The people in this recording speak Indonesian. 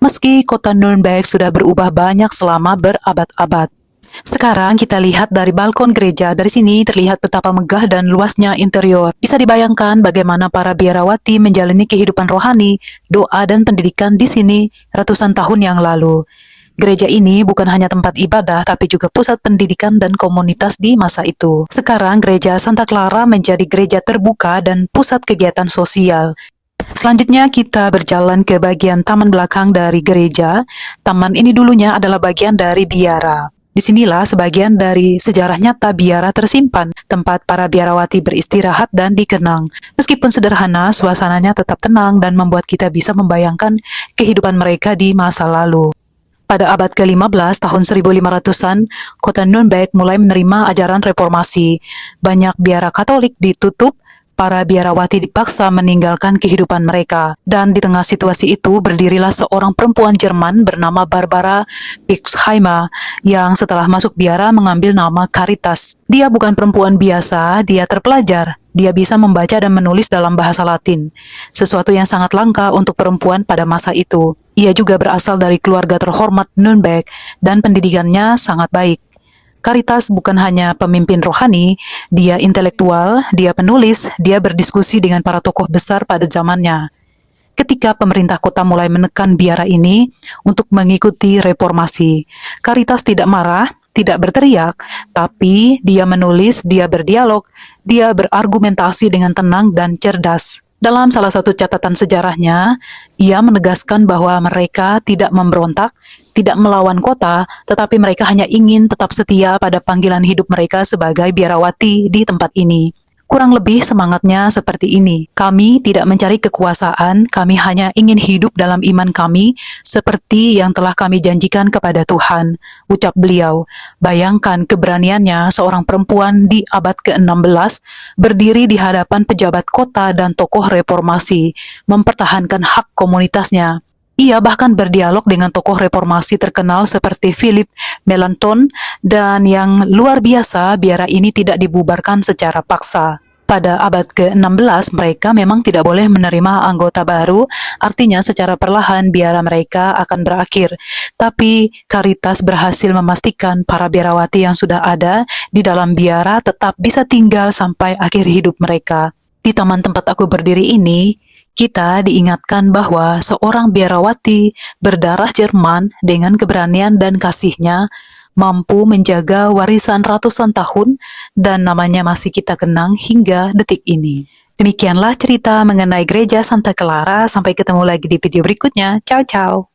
Meski kota Nuremberg sudah berubah banyak selama berabad-abad. Sekarang kita lihat dari balkon gereja. Dari sini terlihat betapa megah dan luasnya interior. Bisa dibayangkan bagaimana para biarawati menjalani kehidupan rohani, doa dan pendidikan di sini ratusan tahun yang lalu. Gereja ini bukan hanya tempat ibadah, tapi juga pusat pendidikan dan komunitas di masa itu. Sekarang gereja Santa Clara menjadi gereja terbuka dan pusat kegiatan sosial. Selanjutnya kita berjalan ke bagian taman belakang dari gereja. Taman ini dulunya adalah bagian dari biara. Disinilah sebagian dari sejarah nyata biara tersimpan, tempat para biarawati beristirahat dan dikenang. Meskipun sederhana, suasananya tetap tenang dan membuat kita bisa membayangkan kehidupan mereka di masa lalu. Pada abad ke-15, tahun 1500-an, kota Nuremberg mulai menerima ajaran reformasi. Banyak biara Katolik ditutup, para biarawati dipaksa meninggalkan kehidupan mereka. Dan di tengah situasi itu berdirilah seorang perempuan Jerman bernama Barbara Pixheimer yang setelah masuk biara mengambil nama Caritas. Dia bukan perempuan biasa, dia terpelajar. Dia bisa membaca dan menulis dalam bahasa Latin, sesuatu yang sangat langka untuk perempuan pada masa itu. Ia juga berasal dari keluarga terhormat Nuremberg dan pendidikannya sangat baik. Caritas bukan hanya pemimpin rohani, dia intelektual, dia penulis, dia berdiskusi dengan para tokoh besar pada zamannya. Ketika pemerintah kota mulai menekan biara ini untuk mengikuti reformasi, Caritas tidak marah, tidak berteriak, tapi dia menulis, dia berdialog, dia berargumentasi dengan tenang dan cerdas. Dalam salah satu catatan sejarahnya, ia menegaskan bahwa mereka tidak memberontak, tidak melawan kota, tetapi mereka hanya ingin tetap setia pada panggilan hidup mereka sebagai biarawati di tempat ini. Kurang lebih semangatnya seperti ini. Kami tidak mencari kekuasaan, kami hanya ingin hidup dalam iman kami seperti yang telah kami janjikan kepada Tuhan, ucap beliau. Bayangkan keberaniannya seorang perempuan di abad ke-16 berdiri di hadapan pejabat kota dan tokoh reformasi, mempertahankan hak komunitasnya. Ia bahkan berdialog dengan tokoh reformasi terkenal seperti Philip Melanchthon, dan yang luar biasa, biara ini tidak dibubarkan secara paksa. Pada abad ke-16, mereka memang tidak boleh menerima anggota baru, artinya secara perlahan biara mereka akan berakhir. Tapi Caritas berhasil memastikan para biarawati yang sudah ada di dalam biara tetap bisa tinggal sampai akhir hidup mereka. Di taman tempat aku berdiri ini, kita diingatkan bahwa seorang biarawati berdarah Jerman dengan keberanian dan kasihnya mampu menjaga warisan ratusan tahun dan namanya masih kita kenang hingga detik ini. Demikianlah cerita mengenai gereja Santa Clara. Sampai ketemu lagi di video berikutnya. Ciao, ciao.